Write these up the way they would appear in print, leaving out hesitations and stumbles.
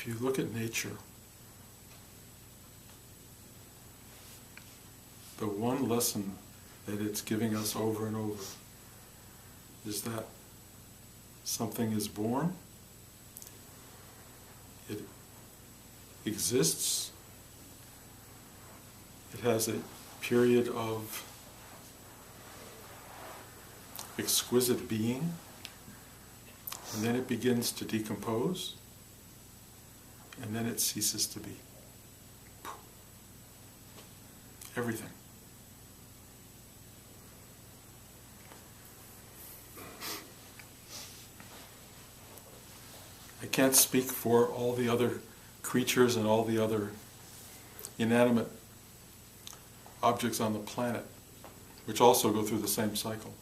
If you look at nature, the one lesson that it's giving us over and over is that something is born, it exists, it has a period of exquisite being, and then it begins to decompose, and then it ceases to be. Everything. I can't speak for all the other creatures and all the other inanimate objects on the planet, which also go through the same cycle.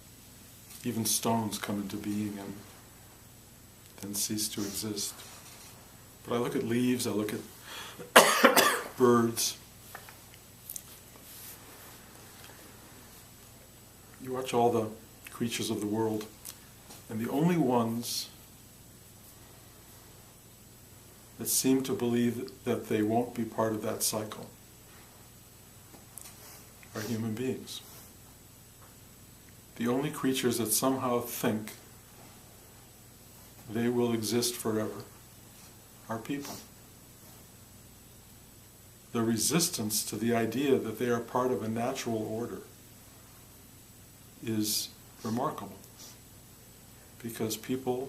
Even stones come into being and then cease to exist. But I look at leaves, I look at birds. You watch all the creatures of the world, and the only ones that seem to believe that they won't be part of that cycle are human beings. The only creatures that somehow think they will exist forever are people. The resistance to the idea that they are part of a natural order is remarkable, because people,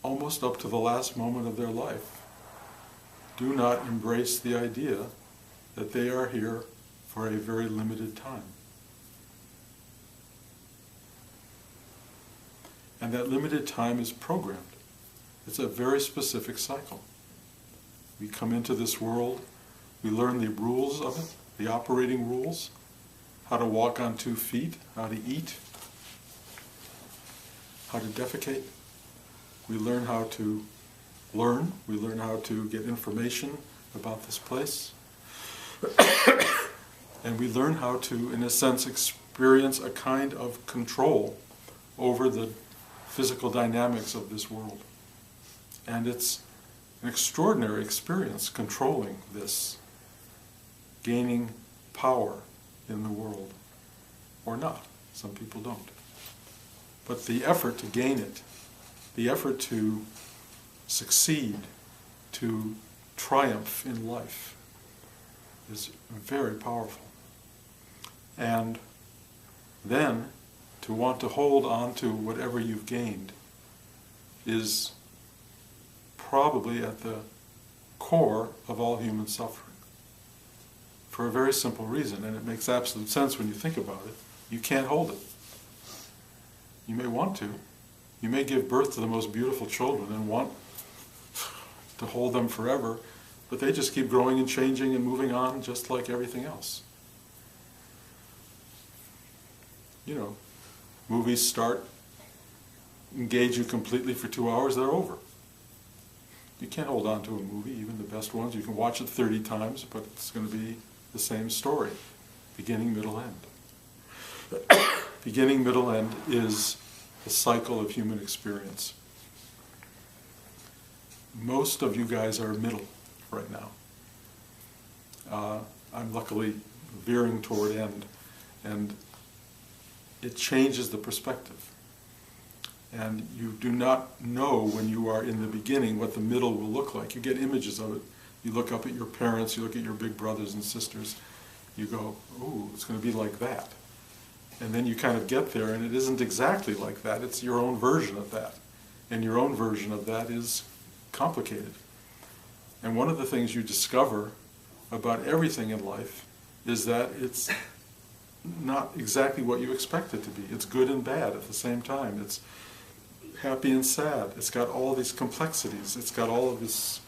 almost up to the last moment of their life, do not embrace the idea that they are here for a very limited time. And that limited time is programmed. It's a very specific cycle. We come into this world, we learn the rules of it, the operating rules, how to walk on 2 feet, how to eat, how to defecate. We learn how to learn, we learn how to get information about this place. And we learn how to, in a sense, experience a kind of control over the physical dynamics of this world. And it's an extraordinary experience controlling this, gaining power in the world, or not. Some people don't. But the effort to gain it, the effort to succeed, to triumph in life, is very powerful. And then to want to hold on to whatever you've gained is probably at the core of all human suffering. For a very simple reason, and it makes absolute sense when you think about it. You can't hold it. You may want to. You may give birth to the most beautiful children and want to hold them forever, but they just keep growing and changing and moving on just like everything else. You know, movies start, engage you completely for 2 hours, they're over. You can't hold on to a movie, even the best ones. You can watch it 30 times, but it's going to be the same story. Beginning, middle, end. Beginning, middle, end is the cycle of human experience. Most of you guys are middle right now. I'm luckily veering toward end, and it changes the perspective. And you do not know when you are in the beginning what the middle will look like. You get images of it. You look up at your parents, you look at your big brothers and sisters, you go, ooh, it's going to be like that. And then you kind of get there, and it isn't exactly like that. It's your own version of that. And your own version of that is complicated. And one of the things you discover about everything in life is that it's not exactly what you expect it to be. It's good and bad at the same time. It's happy and sad. It's got all these complexities. It's got all of this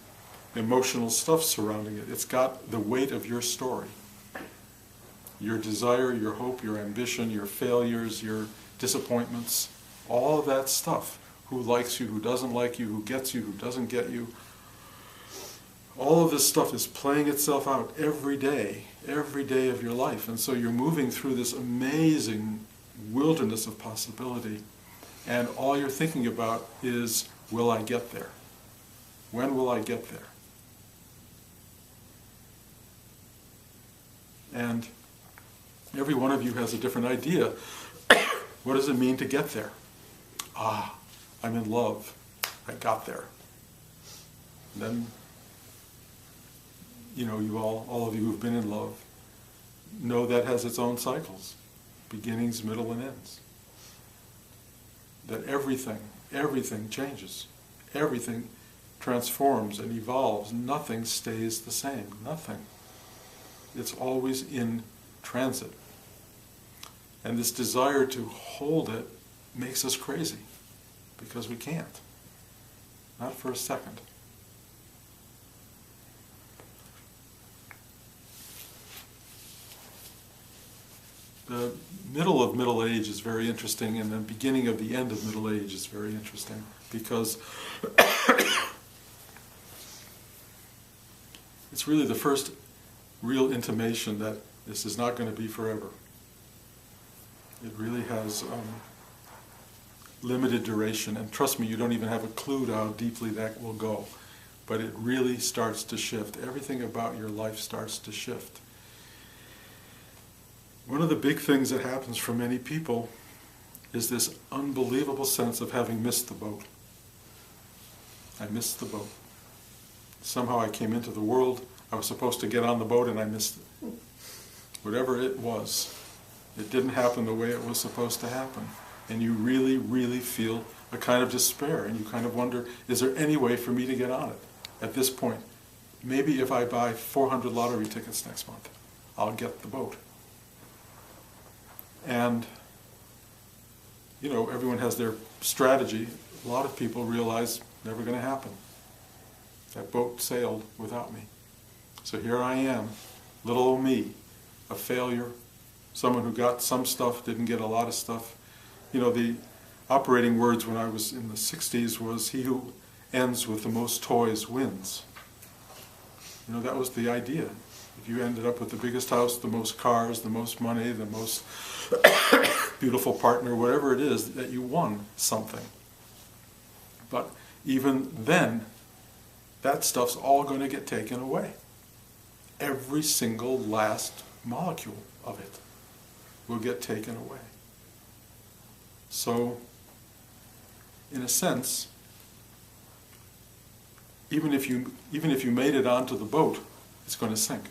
emotional stuff surrounding it. It's got the weight of your story. Your desire, your hope, your ambition, your failures, your disappointments, all of that stuff. Who likes you, who doesn't like you, who gets you, who doesn't get you. All of this stuff is playing itself out every day of your life. And so you're moving through this amazing wilderness of possibility, and all you're thinking about is, will I get there? When will I get there? And every one of you has a different idea. What does it mean to get there? Ah, I'm in love. I got there. And then, you all of you who've been in love know that has its own cycles, beginnings, middle, and ends. That everything changes. Everything transforms and evolves. Nothing stays the same. Nothing. It's always in transit. And this desire to hold it makes us crazy, because we can't. Not for a second. The middle of middle age is very interesting, and the beginning of the end of middle age is very interesting, because it's really the first real intimation that this is not going to be forever. It really has limited duration, and trust me, you don't even have a clue to how deeply that will go. But it really starts to shift. Everything about your life starts to shift. One of the big things that happens for many people is this unbelievable sense of having missed the boat. I missed the boat. Somehow I came into the world, I was supposed to get on the boat, and I missed it. Whatever it was, it didn't happen the way it was supposed to happen. And you really, really feel a kind of despair, and you kind of wonder, is there any way for me to get on it at this point? Maybe if I buy 400 lottery tickets next month, I'll get the boat. And, everyone has their strategy. A lot of people realize, never going to happen. That boat sailed without me. So here I am, little old me, a failure, someone who got some stuff, didn't get a lot of stuff. The operating words when I was in the 60s was, he who ends with the most toys wins. That was the idea. If you ended up with the biggest house, the most cars, the most money, the most beautiful partner, whatever it is, that you won something. But even then, that stuff's all going to get taken away. Every single last molecule of it will get taken away. So, in a sense, even if you made it onto the boat, it's going to sink.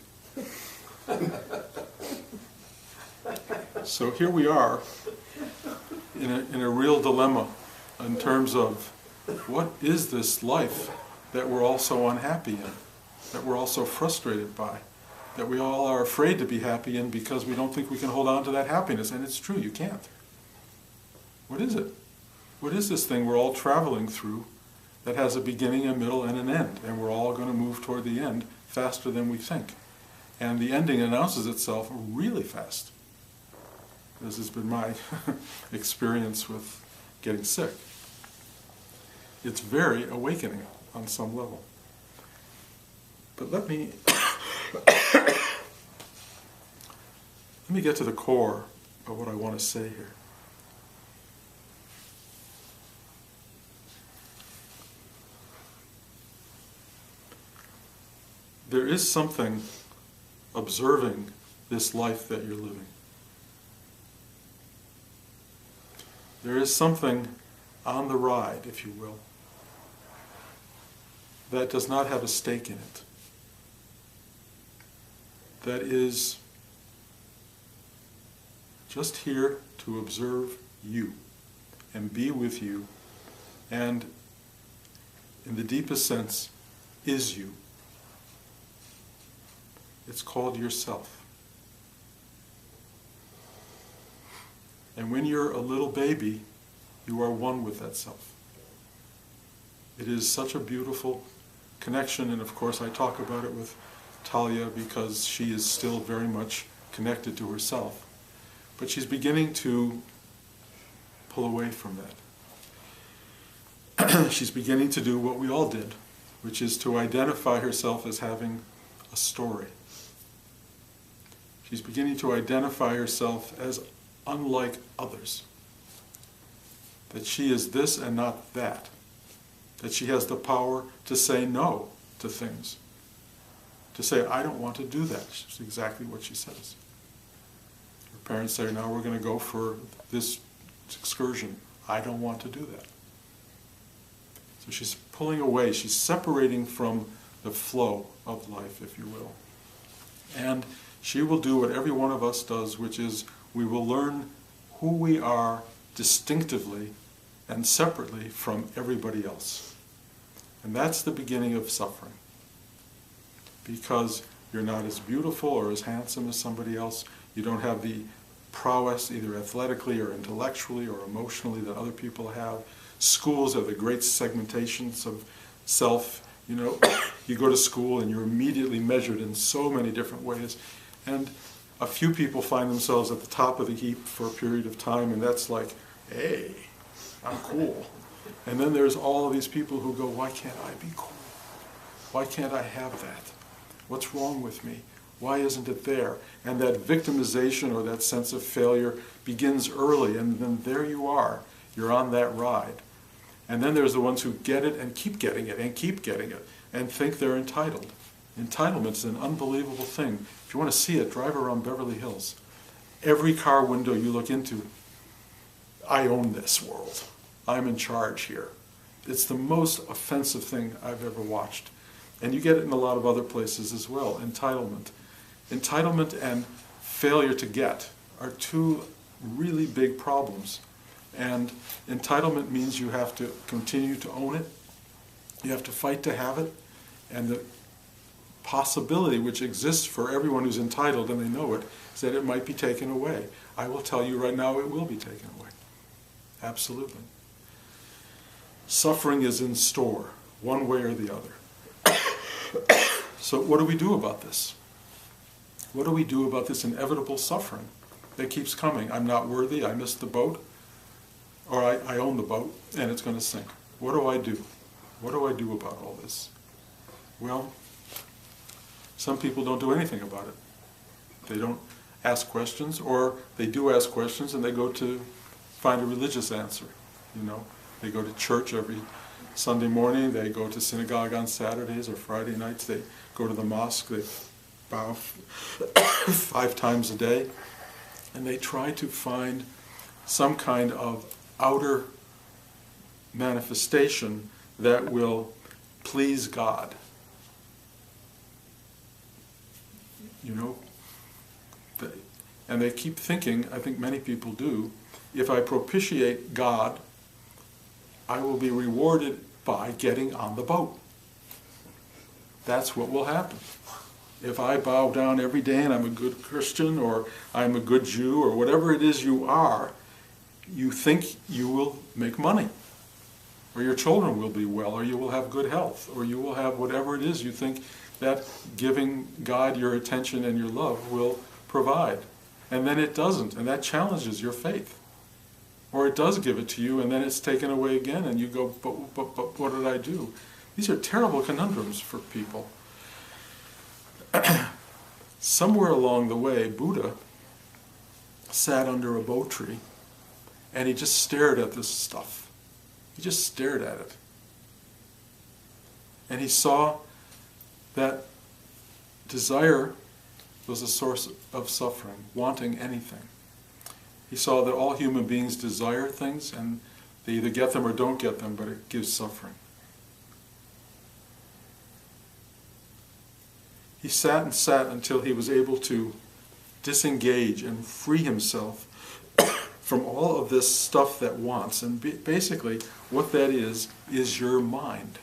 So here we are in a real dilemma in terms of what is this life that we're all so unhappy in, that we're all so frustrated by, that we all are afraid to be happy in because we don't think we can hold on to that happiness. And it's true, you can't. What is it? What is this thing we're all traveling through that has a beginning, a middle, and an end? And we're all going to move toward the end faster than we think. And the ending announces itself really fast. This has been my experience with getting sick. It's very awakening on some level. But let me get to the core of what I want to say here. There is something observing this life that you're living. There is something on the ride, if you will, that does not have a stake in it. That is just here to observe you and be with you, and in the deepest sense, is you. It's called yourself. And when you're a little baby, you are one with that self. It is such a beautiful connection, and of course I talk about it with Talia because she is still very much connected to herself. But she's beginning to pull away from that. She's beginning to do what we all did, which is to identify herself as having a story. She's beginning to identify herself as unlike others. That she is this and not that. that she has the power to say no to things. To say, I don't want to do that. It's exactly what she says. Her parents say, now we're going to go for this excursion. I don't want to do that. So she's pulling away. She's separating from the flow of life, if you will. And she will do what every one of us does, which is we will learn who we are distinctively and separately from everybody else. And that's the beginning of suffering. Because you're not as beautiful or as handsome as somebody else. You don't have the prowess, either athletically or intellectually or emotionally, that other people have. Schools are the great segmentations of self. You know, you go to school and you're immediately measured in so many different ways. And a few people find themselves at the top of the heap for a period of time, and that's like, hey, I'm cool. And then there's all of these people who go, why can't I be cool? Why can't I have that? What's wrong with me? Why isn't it there? And that victimization or that sense of failure begins early, and then there you are. You're on that ride. And then there's the ones who get it and keep getting it and keep getting it and think they're entitled. Entitlement is an unbelievable thing. If you want to see it, drive around Beverly Hills. Every car window you look into, I own this world. I'm in charge here. It's the most offensive thing I've ever watched. And you get it in a lot of other places as well. Entitlement. Entitlement and failure to get are two really big problems. And entitlement means you have to continue to own it. You have to fight to have it. And the possibility which exists for everyone who's entitled, and they know it, is that it might be taken away. I will tell you right now, it will be taken away. Absolutely. Suffering is in store, one way or the other. So what do we do about this? What do we do about this inevitable suffering that keeps coming? I'm not worthy, I missed the boat, or I own the boat and it's going to sink. What do I do? What do I do about all this? Well, some people don't do anything about it. They don't ask questions, or they do ask questions and they go to find a religious answer. You know, they go to church every Sunday morning, they go to synagogue on Saturdays or Friday nights, they go to the mosque, they bow 5 times a day, and they try to find some kind of outer manifestation that will please God. You know, and they keep thinking, I think many people do, if I propitiate God, I will be rewarded by getting on the boat. That's what will happen. If I bow down every day and I'm a good Christian, or I'm a good Jew, or whatever it is you are, you think you will make money, or your children will be well, or you will have good health, or you will have whatever it is you think that giving God your attention and your love will provide. And then it doesn't, and that challenges your faith. Or it does give it to you, and then it's taken away again, and you go, but what did I do? These are terrible conundrums for people. Somewhere along the way, Buddha sat under a bo tree, and he just stared at this stuff. He just stared at it. And he saw that desire was a source of suffering, wanting anything. He saw that all human beings desire things, and they either get them or don't get them, but it gives suffering. He sat and sat until he was able to disengage and free himself from all of this stuff that wants. And basically, what that is your mind.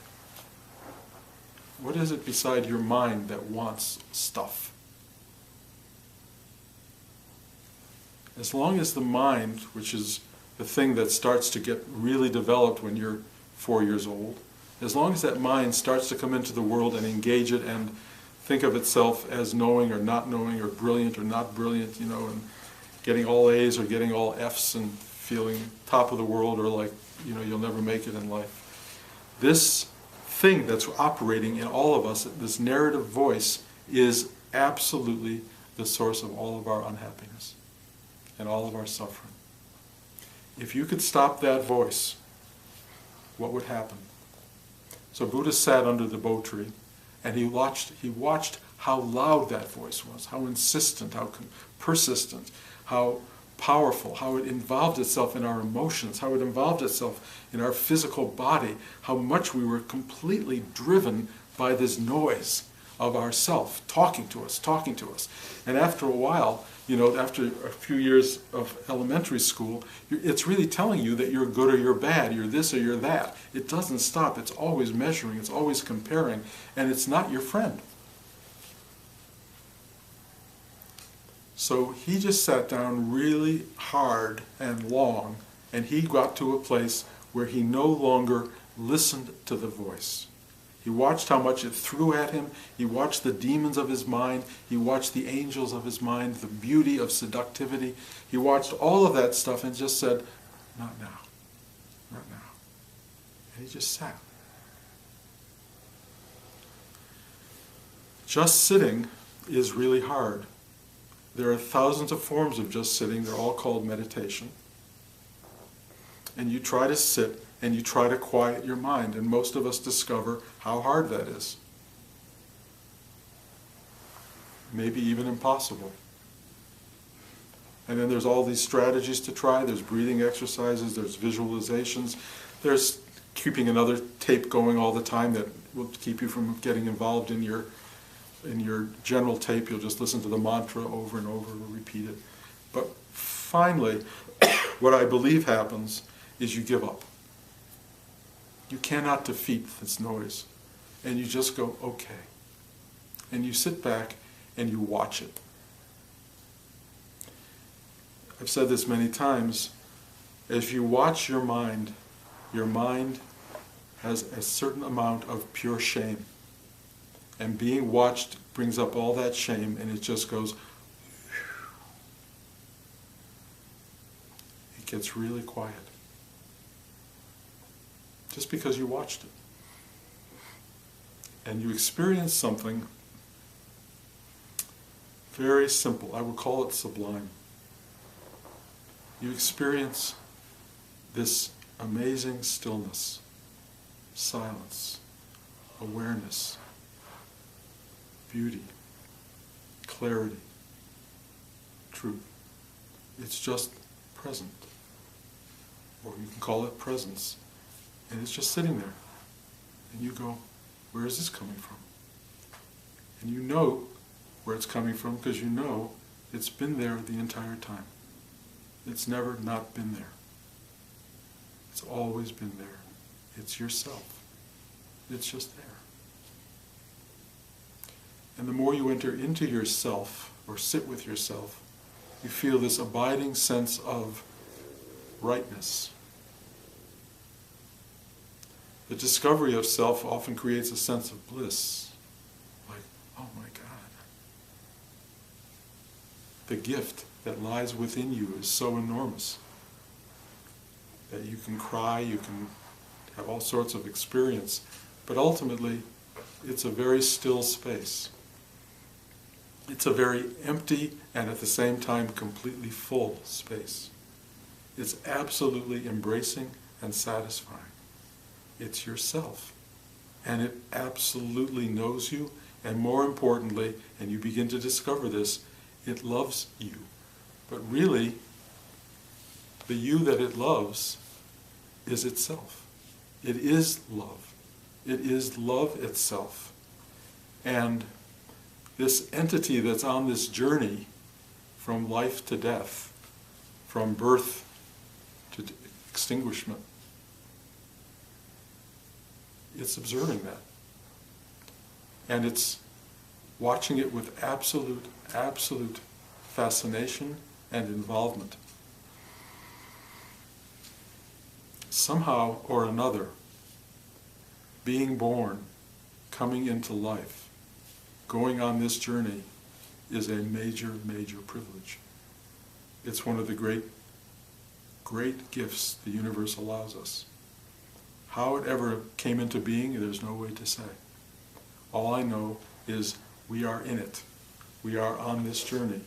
What is it beside your mind that wants stuff? As long as the mind, which is the thing that starts to get really developed when you're 4 years old, as long as that mind starts to come into the world and engage it and think of itself as knowing or not knowing, or brilliant or not brilliant, you know, and getting all A's or getting all F's and feeling top of the world, or like, you know, you'll never make it in life. This thing that's operating in all of us, this narrative voice, is absolutely the source of all of our unhappiness and all of our suffering. If you could stop that voice, what would happen? So Buddha sat under the Bo tree, and he watched how loud that voice was, how insistent, how persistent, how powerful, how it involved itself in our emotions, how it involved itself in our physical body, how much we were completely driven by this noise of ourself talking to us. And after a while, after a few years of elementary school, it's really telling you that you're good or you're bad, you're this or you're that. It doesn't stop. It's always measuring, it's always comparing, and it's not your friend. So he just sat down really hard and long, and he got to a place where he no longer listened to the voice. He watched how much it threw at him. He watched the demons of his mind. He watched the angels of his mind, the beauty of seductivity. He watched all of that stuff and just said, not now, not now. And he just sat. Just sitting is really hard. There are thousands of forms of just sitting. They're all called meditation. And you try to sit and you try to quiet your mind, and most of us discover how hard that is. Maybe even impossible. And then there's all these strategies to try. There's breathing exercises, there's visualizations, there's keeping another tape going all the time that will keep you from getting involved in your general tape. You'll just listen to the mantra over and over and repeat it. But finally, what I believe happens is you give up. You cannot defeat this noise. And you just go, okay. And you sit back and you watch it. I've said this many times. As you watch your mind has a certain amount of pure shame. And being watched brings up all that shame, and it just goes, it gets really quiet. Just because you watched it. And you experience something very simple. I would call it sublime. You experience this amazing stillness, silence, awareness, beauty, clarity, truth. It's just present. Or you can call it presence. And it's just sitting there. And you go, where is this coming from? And you know where it's coming from because you know it's been there the entire time. It's never not been there. It's always been there. It's yourself. It's just there. And the more you enter into yourself, or sit with yourself, you feel this abiding sense of rightness. The discovery of self often creates a sense of bliss. Like, oh my God. The gift that lies within you is so enormous that you can cry, you can have all sorts of experience, but ultimately it's a very still space. It's a very empty and at the same time completely full space. It's absolutely embracing and satisfying. It's yourself. And it absolutely knows you, and more importantly, and you begin to discover this, it loves you. But really, the you that it loves is itself. It is love. It is love itself. And this entity that's on this journey from life to death, from birth to extinguishment, it's observing that. And it's watching it with absolute fascination and involvement. Somehow or another, being born, coming into life, going on this journey is a major, major privilege. It's one of the great gifts the universe allows us. How it ever came into being, there's no way to say. All I know is we are in it. We are on this journey.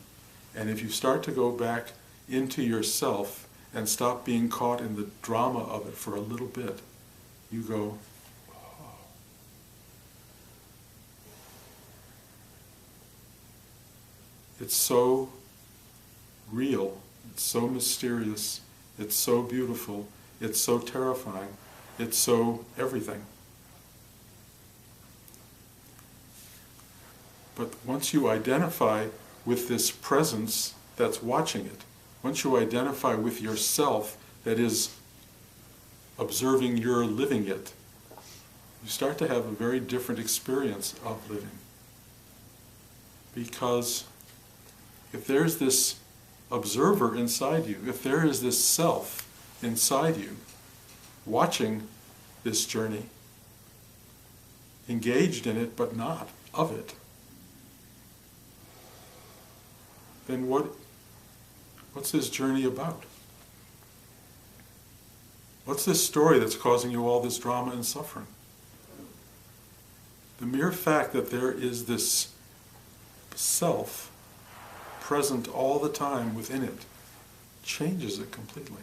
And if you start to go back into yourself and stop being caught in the drama of it for a little bit, you go, oh, It's so real, it's so mysterious, it's so beautiful, it's so terrifying, it's so everything. But once you identify with this presence that's watching it, once you identify with yourself that is observing your living it, you start to have a very different experience of living. Because if there's this observer inside you, if there is this self inside you watching this journey, engaged in it but not of it, then what's this journey about? What's this story that's causing you all this drama and suffering? The mere fact that there is this self present all the time within it changes it completely.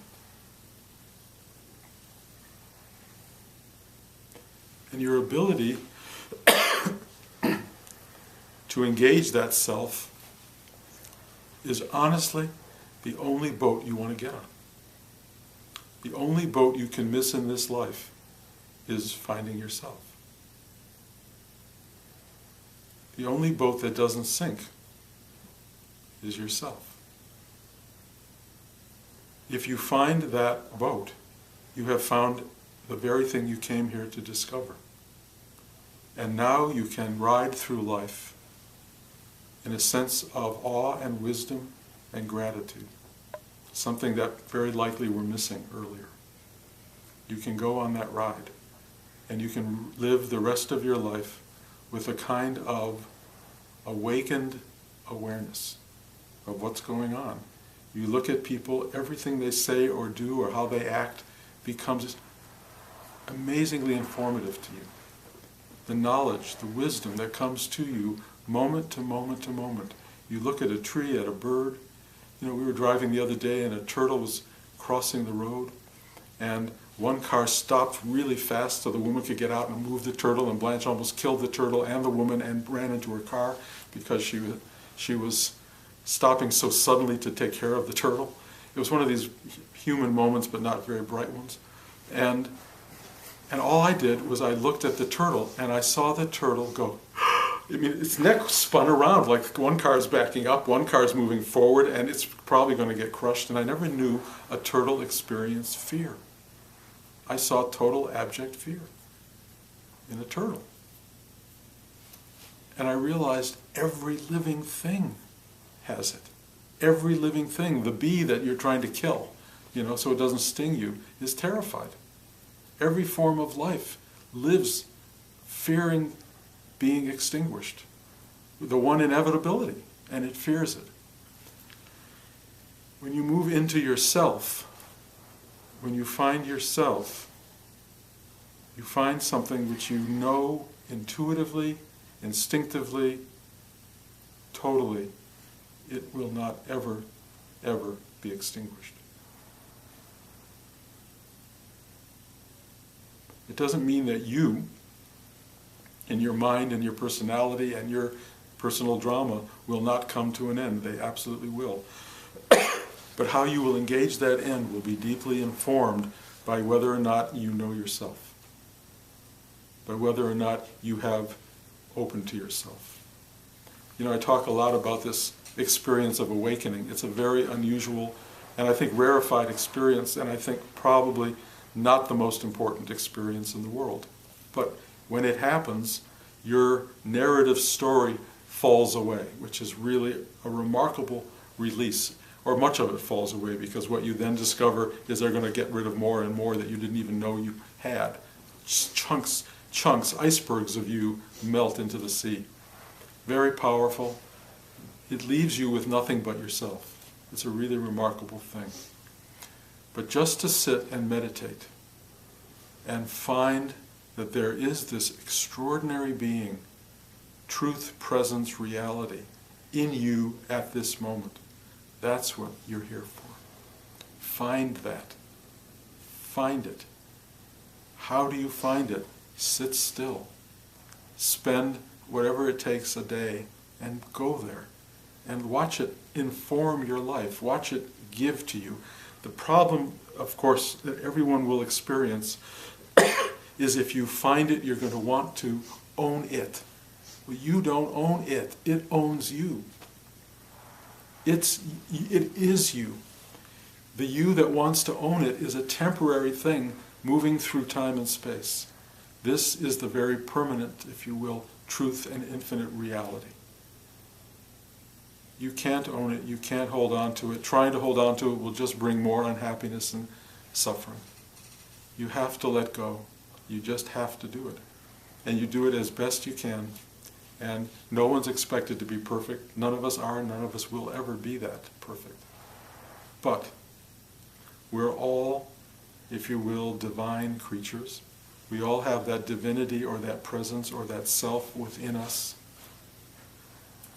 And your ability to engage that self is honestly the only boat you want to get on. The only boat you can miss in this life is finding yourself. The only boat that doesn't sink is yourself. If you find that boat, you have found the very thing you came here to discover. And now you can ride through life in a sense of awe and wisdom and gratitude, something that very likely we're missing earlier. You can go on that ride, and you can live the rest of your life with a kind of awakened awareness of what's going on. You look at people, everything they say or do or how they act becomes amazingly informative to you. The knowledge, the wisdom that comes to you moment to moment to moment. You look at a tree, at a bird. We were driving the other day and a turtle was crossing the road, and one car stopped really fast so the woman could get out and move the turtle, and Blanche almost killed the turtle and the woman and ran into her car because she was stopping so suddenly to take care of the turtle. It was one of these human moments, but not very bright ones. And all I did was I looked at the turtle, and I saw the turtle go. Its neck spun around like one car is backing up, one car is moving forward, and it's probably going to get crushed. And I never knew a turtle experience fear. I saw total abject fear in a turtle. And I realized every living thing has it. Every living thing, the bee that you're trying to kill, so it doesn't sting you, is terrified. Every form of life lives fearing being extinguished, the one inevitability, and it fears it. When you move into yourself, when you find yourself, you find something which you know intuitively, instinctively, totally, it will not ever, ever be extinguished. It doesn't mean that you, in your mind and your personality and your personal drama, will not come to an end. They absolutely will. But how you will engage that end will be deeply informed by whether or not you know yourself, by whether or not you have opened to yourself. I talk a lot about this experience of awakening. It's a very unusual and I think rarefied experience, and I think probably not the most important experience in the world. But when it happens, your narrative story falls away, which is really a remarkable release. Or much of it falls away, because what you then discover is they're going to get rid of more and more that you didn't even know you had. Chunks, icebergs of you melt into the sea. Very powerful. It leaves you with nothing but yourself. It's a really remarkable thing. But just to sit and meditate and find that there is this extraordinary being, truth, presence, reality, in you at this moment. That's what you're here for. Find that. Find it. How do you find it? Sit still. Spend whatever it takes a day and go there and watch it inform your life. Watch it give to you. The problem, of course, that everyone will experience is if you find it, you're going to want to own it. Well, you don't own it. It owns you. It is you. The you that wants to own it is a temporary thing moving through time and space. This is the very permanent, if you will, truth and infinite reality. You can't own it. You can't hold on to it. Trying to hold on to it will just bring more unhappiness and suffering. You have to let go. You just have to do it. And you do it as best you can. And no one's expected to be perfect. None of us are. None of us will ever be that perfect. But we're all, if you will, divine creatures. We all have that divinity or that presence or that self within us.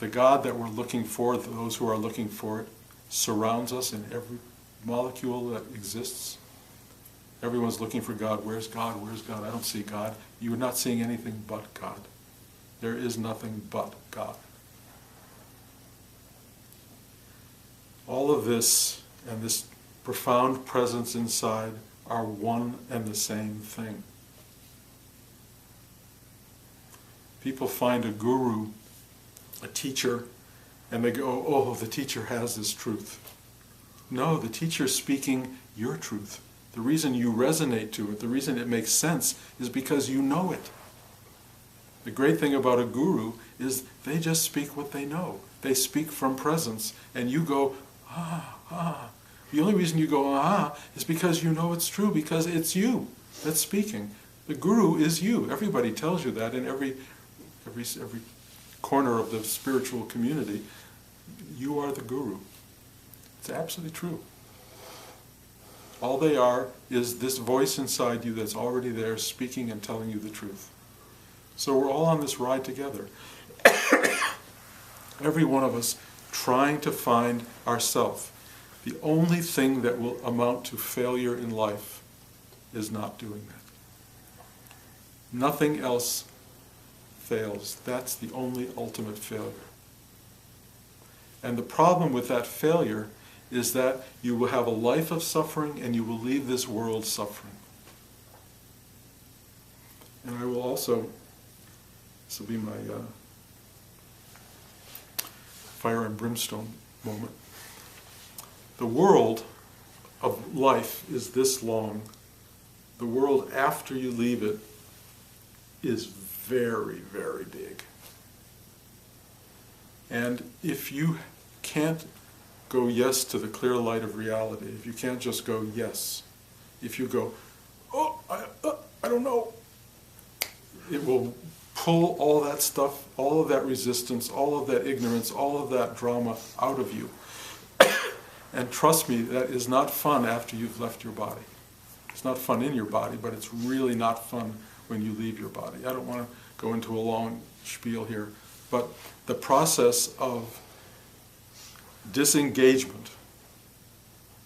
The God that we're looking for, those who are looking for it, surrounds us in every molecule that exists. Everyone's looking for God. Where's God? Where's God? I don't see God. You're not seeing anything but God. There is nothing but God. All of this and this profound presence inside are one and the same thing. People find a guru, a teacher, and they go, oh, the teacher has this truth. No, the teacher's speaking your truth. The reason you resonate to it, the reason it makes sense, is because you know it. The great thing about a guru is they just speak what they know. They speak from presence, and you go, ah, ah. The only reason you go, ah, is because you know it's true, because it's you that's speaking. The guru is you. Everybody tells you that in every corner of the spiritual community. You are the guru. It's absolutely true. All they are is this voice inside you that's already there speaking and telling you the truth. So we're all on this ride together. Every one of us trying to find ourself. The only thing that will amount to failure in life is not doing that. Nothing else fails. That's the only ultimate failure. And the problem with that failure is that you will have a life of suffering and you will leave this world suffering. And I will also, this will be my fire and brimstone moment. The world of life is this long. The world after you leave it is very, very big. And if you can't go yes to the clear light of reality, if you can't just go yes, if you go, oh, I don't know, it will pull all that stuff, all of that resistance, all of that ignorance, all of that drama out of you. And trust me, that is not fun after you've left your body. It's not fun in your body, but it's really not fun when you leave your body. I don't want to go into a long spiel here, but the process of disengagement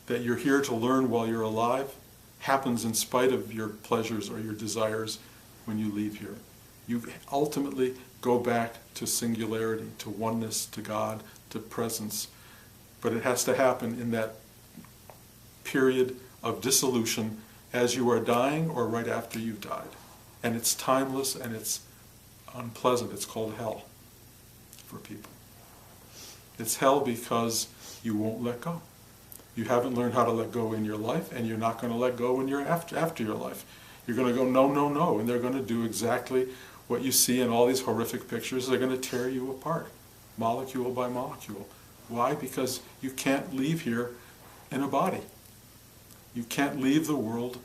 that you're here to learn while you're alive happens in spite of your pleasures or your desires when you leave here. You ultimately go back to singularity, to oneness, to God, to presence. But it has to happen in that period of dissolution as you are dying or right after you've died. And it's timeless and it's unpleasant. It's called hell for people. It's hell because you won't let go. You haven't learned how to let go in your life, and you're not going to let go when you're after your life. You're going to go, no, no, no, and they're going to do exactly what you see in all these horrific pictures. They're going to tear you apart, molecule by molecule. Why? Because you can't leave here in a body. You can't leave the world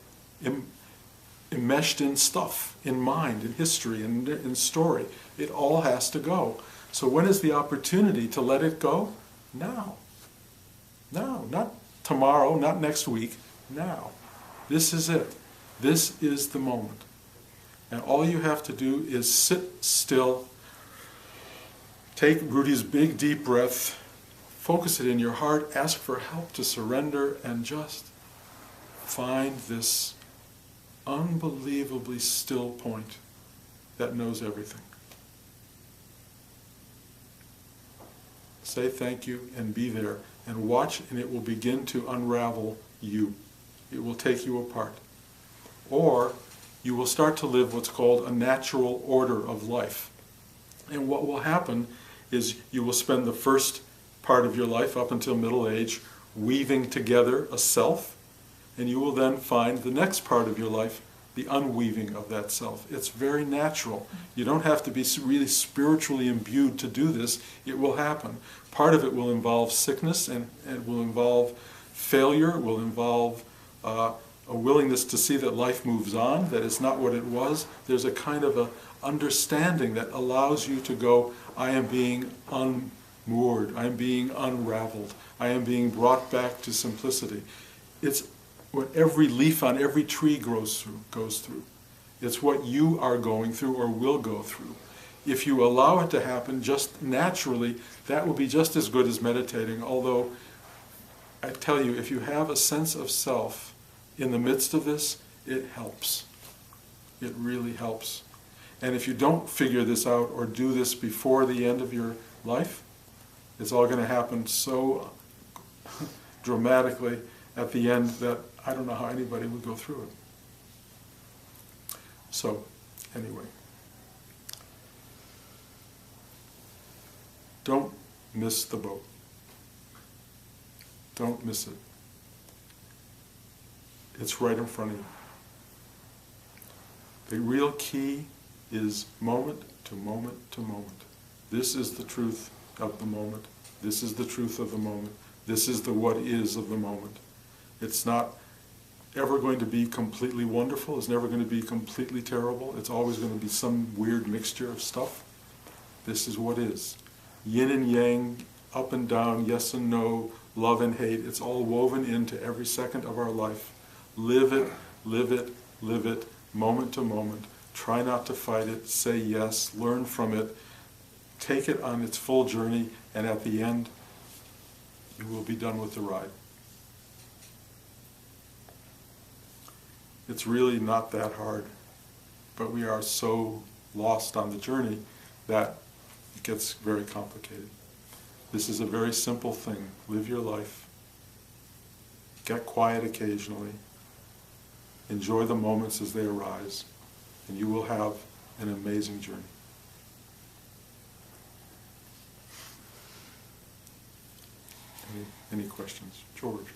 enmeshed in stuff, in mind, in history, in story. It all has to go. So when is the opportunity to let it go? Now. Now, not tomorrow, not next week, now. This is it. This is the moment. And all you have to do is sit still, take Rudy's big deep breath, focus it in your heart, ask for help to surrender, and just find this unbelievably still point that knows everything. say thank you, and be there. And watch, and it will begin to unravel you. It will take you apart. Or you will start to live what's called a natural order of life. And what will happen is you will spend the first part of your life up until middle age weaving together a self, and you will then find the next part of your life the unweaving of that self. It's very natural. You don't have to be really spiritually imbued to do this. It will happen. Part of it will involve sickness, and it will involve failure, it will involve a willingness to see that life moves on, that it's not what it was. There's a kind of a understanding that allows you to go, I am being unmoored, I am being unraveled, I am being brought back to simplicity. It's what every leaf on every tree goes through. It's what you are going through or will go through. If you allow it to happen just naturally, that will be just as good as meditating, although I tell you, if you have a sense of self in the midst of this, it helps. It really helps. And if you don't figure this out or do this before the end of your life, it's all going to happen so dramatically at the end that I don't know how anybody would go through it. So, anyway. Don't miss the boat. Don't miss it. It's right in front of you. The real key is moment to moment to moment. This is the truth of the moment. This is the truth of the moment. This is the what is of the moment. It's not ever going to be completely wonderful. It's never going to be completely terrible. It's always going to be some weird mixture of stuff. This is what is. Yin and yang, up and down, yes and no, love and hate. It's all woven into every second of our life. Live it, live it, live it, moment to moment. Try not to fight it. Say yes. Learn from it. Take it on its full journey, and at the end, you will be done with the ride. It's really not that hard, but we are so lost on the journey that it gets very complicated. This is a very simple thing. Live your life. Get quiet occasionally. Enjoy the moments as they arise, and you will have an amazing journey. Any questions? George?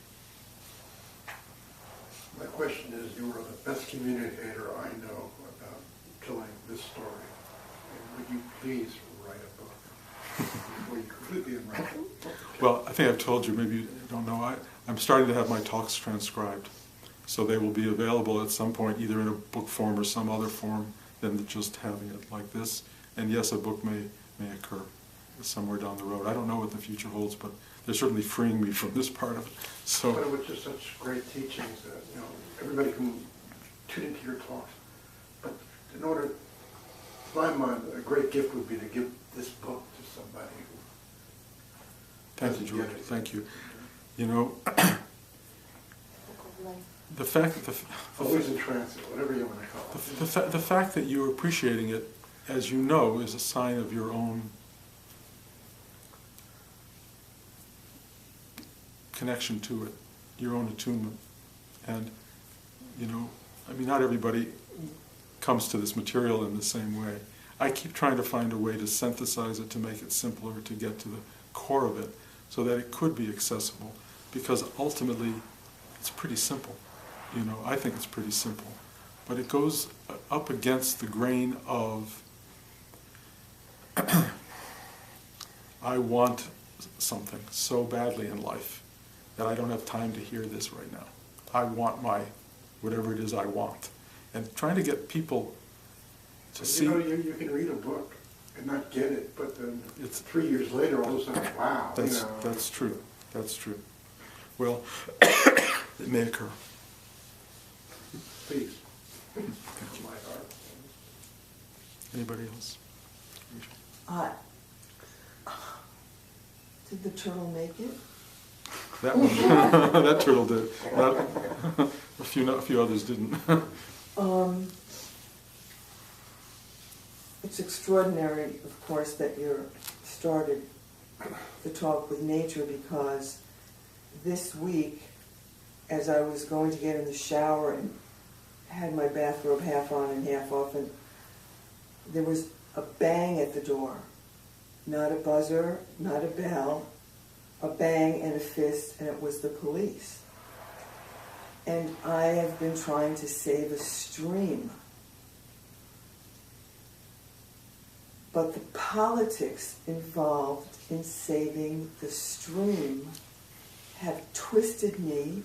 My question is, you are the best communicator I know about telling this story. And would you please write a book before you completely unwrap it? Well, I think I've told you, maybe you don't know, I'm starting to have my talks transcribed. So they will be available at some point, either in a book form or some other form than just having it like this. And yes, a book may occur somewhere down the road. I don't know what the future holds, but they're certainly freeing me from this part of it. So, but it was just such great teachings that, everybody can tune into your talks. But in order, in my mind, a great gift would be to give this book to somebody who... Thank you, George. Thank you. The fact that always in transit, whatever you want to call it. The fact that you're appreciating it, as you know, is a sign of your own connection to it, your own attunement. And, not everybody comes to this material in the same way. I keep trying to find a way to synthesize it, to make it simpler, to get to the core of it, so that it could be accessible. Because ultimately, it's pretty simple. I think it's pretty simple. But it goes up against the grain of, I want something so badly in life that I don't have time to hear this right now. I want whatever it is I want. And trying to get people to see... You can read a book and not get it, but then 3 years later, all of a sudden, wow. That's true. That's true. Well, it may occur. Please. Thank you. My heart. Anybody else? Did the turtle make it? That one, that turtle did. A few others didn't. It's extraordinary, of course, that you started the talk with nature because this week, as I was going to get in the shower and had my bathrobe half on and half off, and there was a bang at the door. Not a buzzer, not a bell, a bang and a fist, and it was the police. And I have been trying to save a stream. But the politics involved in saving the stream have twisted me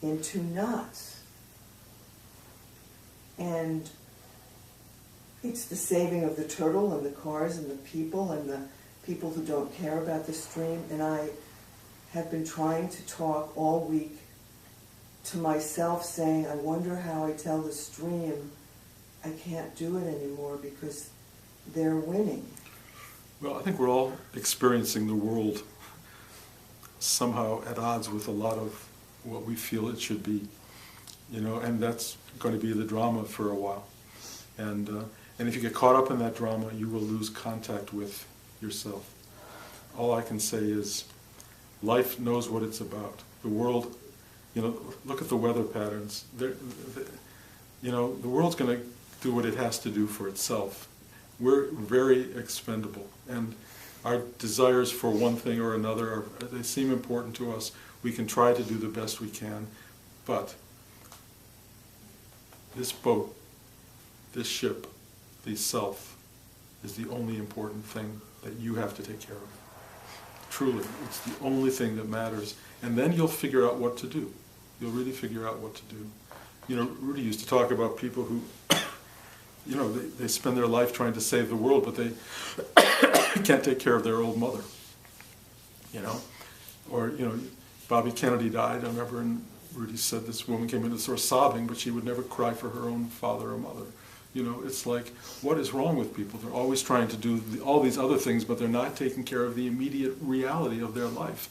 into knots. And it's the saving of the turtle and the cars and the people who don't care about the stream. And I have been trying to talk all week to myself saying, I wonder how I tell the stream I can't do it anymore because they're winning. Well, I think we're all experiencing the world somehow at odds with a lot of what we feel it should be, and that's going to be the drama for a while. And if you get caught up in that drama, you will lose contact with yourself. All I can say is life knows what it's about. The world, look at the weather patterns. The world's going to do what it has to do for itself. We're very expendable, and our desires for one thing or another, they seem important to us. We can try to do the best we can, but this boat, this ship, the self, is the only important thing that you have to take care of. Truly, it's the only thing that matters. And then you'll figure out what to do. You'll really figure out what to do. Rudy used to talk about people who, they spend their life trying to save the world, but they can't take care of their old mother. Or, Bobby Kennedy died, I remember, and Rudy said this woman came in the store sobbing, but she would never cry for her own father or mother. It's like, what is wrong with people? They're always trying to do all these other things, but they're not taking care of the immediate reality of their life.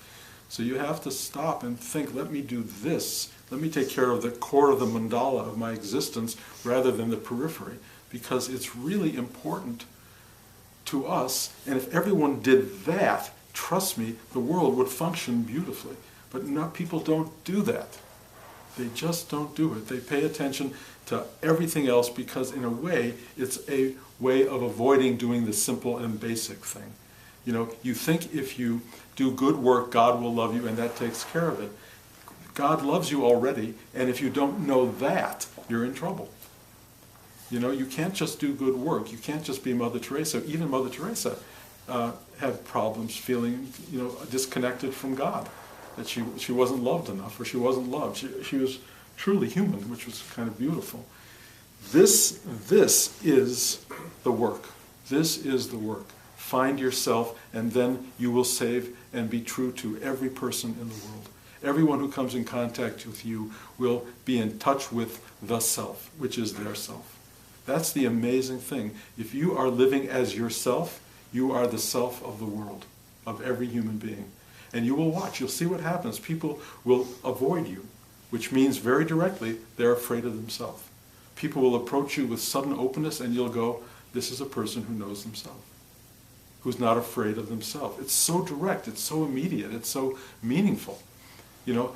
So you have to stop and think, let me do this. Let me take care of the core of the mandala of my existence rather than the periphery, because it's really important to us. And if everyone did that, trust me, the world would function beautifully. But people don't do that. They just don't do it. They pay attention to everything else because, in a way, it's a way of avoiding doing the simple and basic thing. You think if you do good work, God will love you, and that takes care of it. God loves you already, and if you don't know that, you're in trouble. You can't just do good work. You can't just be Mother Teresa. Even Mother Teresa had problems feeling, disconnected from God, that she wasn't loved enough, or she wasn't loved. She was truly human, which was kind of beautiful. This is the work. This is the work. Find yourself, and then you will save and be true to every person in the world. Everyone who comes in contact with you will be in touch with the self, which is their self. That's the amazing thing. If you are living as yourself, you are the self of the world, of every human being. And you will watch, you'll see what happens. People will avoid you, which means very directly they're afraid of themselves. People will approach you with sudden openness, and you'll go, this is a person who knows themselves, who's not afraid of themselves. It's so direct, it's so immediate, it's so meaningful.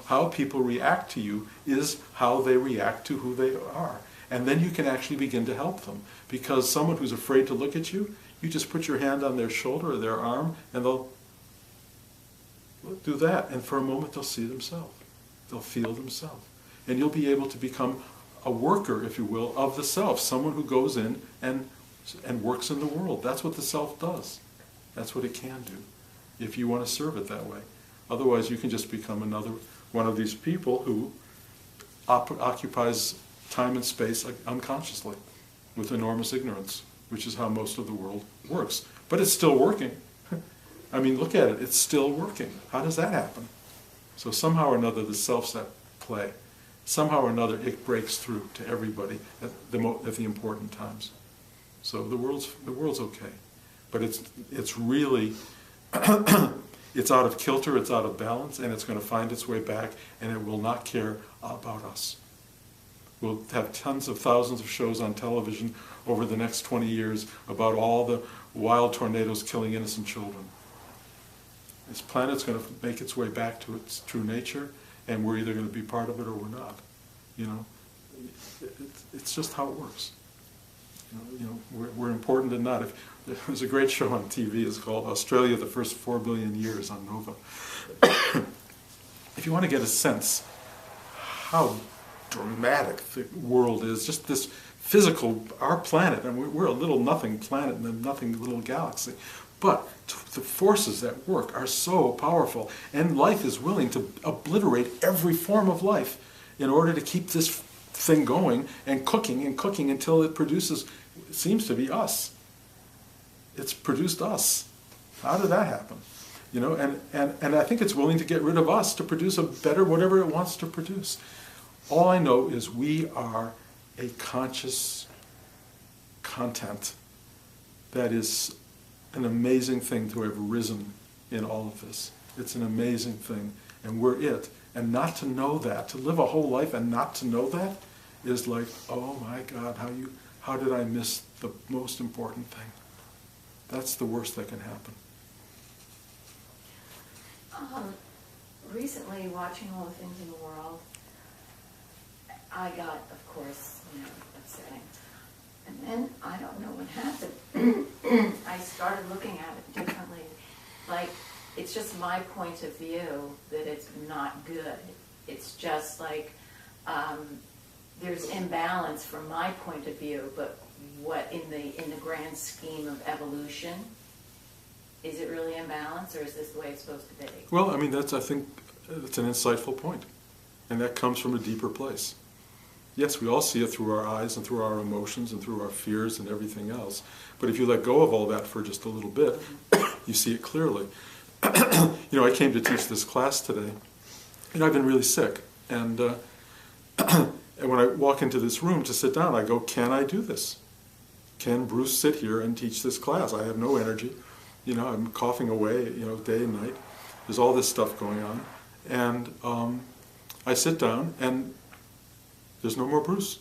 How people react to you is how they react to who they are. And then you can actually begin to help them. Because someone who's afraid to look at you, you just put your hand on their shoulder or their arm, and they'll do that. And for a moment they'll see themselves. They'll feel themselves. And you'll be able to become a worker, if you will, of the self. Someone who goes in and works in the world. That's what the self does. That's what it can do, if you want to serve it that way. Otherwise, you can just become another one of these people who occupies time and space unconsciously with enormous ignorance, which is how most of the world works. But it's still working. I mean, look at it. It's still working. How does that happen? So somehow or another, the self's at play. Somehow or another, it breaks through to everybody at the important times. So the world's okay. But it's really... It's out of kilter, it's out of balance, and it's going to find its way back, and it will not care about us. We'll have tens of thousands of shows on television over the next 20 years about all the wild tornadoes killing innocent children. This planet's going to make its way back to its true nature, and we're either going to be part of it or we're not. You know, it's just how it works. We're important and not. There's a great show on TV. It's called Australia: The First 4 Billion Years on Nova. If you want to get a sense how dramatic the world is, just this physical, our planet, and we're a little nothing planet in a nothing little galaxy, but the forces at work are so powerful, and life is willing to obliterate every form of life in order to keep this thing going and cooking until it produces, it seems to be us. It's produced us. How did that happen? You know, and I think it's willing to get rid of us to produce a better whatever it wants to produce. All I know is we are a conscious content that is an amazing thing to have risen in all of this. It's an amazing thing, and we're it. And not to know that, to live a whole life and not to know that, is like, oh my God, how did I miss the most important thing? That's the worst that can happen. Recently, watching all the things in the world, I got, of course, upsetting. And then, I don't know what happened. I started looking at it differently. Like, it's just my point of view that it's not good. It's just like, there's imbalance from my point of view, but what in the grand scheme of evolution, is it really imbalance, or is this the way it's supposed to be? Well, I mean, I think that's an insightful point. And that comes from a deeper place. Yes, we all see it through our eyes and through our emotions and through our fears and everything else. But if you let go of all that for just a little bit, you see it clearly. I came to teach this class today, and I've been really sick. And and when I walk into this room to sit down, I go, can I do this? Can Bruce sit here and teach this class? I have no energy. I'm coughing away, day and night. There's all this stuff going on. And I sit down, and there's no more Bruce.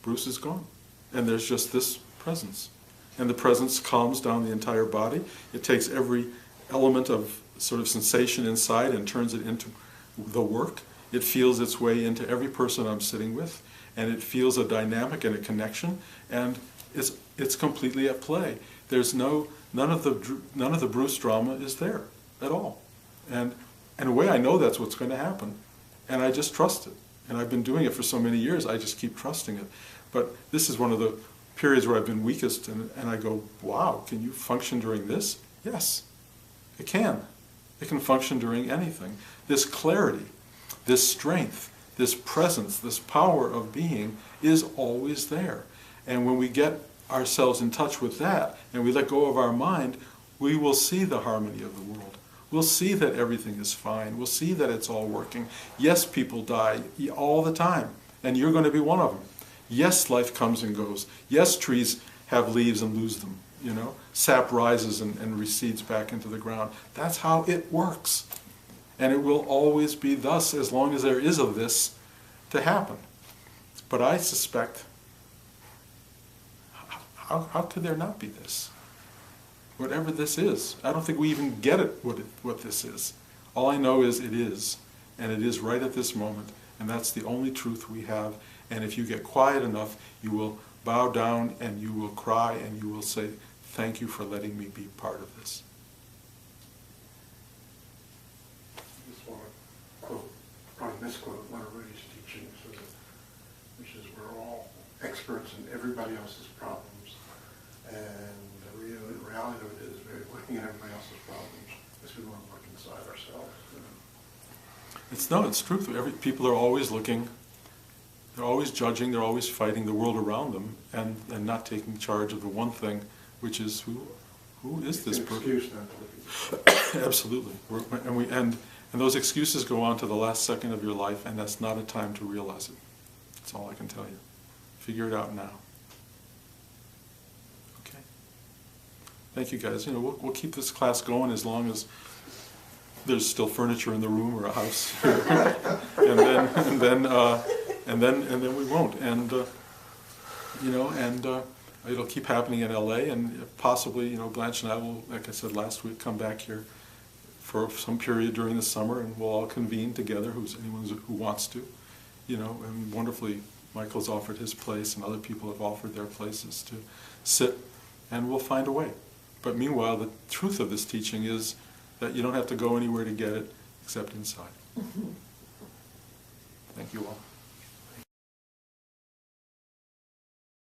Bruce is gone. And there's just this presence. And the presence calms down the entire body. It takes every element of sort of sensation inside and turns it into the work. It feels its way into every person I'm sitting with, and it feels a dynamic and a connection, and it's completely at play. There's none of the Bruce drama is there at all. And in a way, I know that's what's going to happen, and I just trust it. And I've been doing it for so many years, I just keep trusting it. But this is one of the periods where I've been weakest, and I go, wow, can you function during this? Yes, it can. It can function during anything. This clarity, this strength, this presence, this power of being is always there. And when we get ourselves in touch with that, and we let go of our mind, we will see the harmony of the world. We'll see that everything is fine. We'll see that it's all working. Yes, people die all the time, and you're going to be one of them. Yes, life comes and goes. Yes, trees have leaves and lose them. Sap rises and recedes back into the ground. That's how it works. And it will always be thus as long as there is a this to happen. But I suspect, how could there not be this? Whatever this is. I don't think we even get it, what this is. All I know is it is. And it is right at this moment. And that's the only truth we have. And if you get quiet enough, you will bow down and you will cry and you will say, thank you for letting me be part of this. I just want to quote, probably misquote one of Rudy's teachings, which is we're all experts in everybody else's problems. And the reality of it is we're looking at everybody else's problems as we want to look inside ourselves. It's true. People are always looking, they're always judging, they're always fighting the world around them and not taking charge of the one thing, which is who is this person? Excuse not to look at you. Absolutely. And those excuses go on to the last second of your life, and that's not a time to realize it. That's all I can tell you. Figure it out now. Okay. Thank you, guys. We'll keep this class going as long as there's still furniture in the room or a house, and then we won't. And it'll keep happening in LA, and possibly, Blanche and I will, like I said last week, come back here for some period during the summer, and we'll all convene together, anyone who wants to, you know, and wonderfully, Michael's offered his place, and other people have offered their places to sit, and we'll find a way. But meanwhile, the truth of this teaching is that you don't have to go anywhere to get it except inside. Thank you all.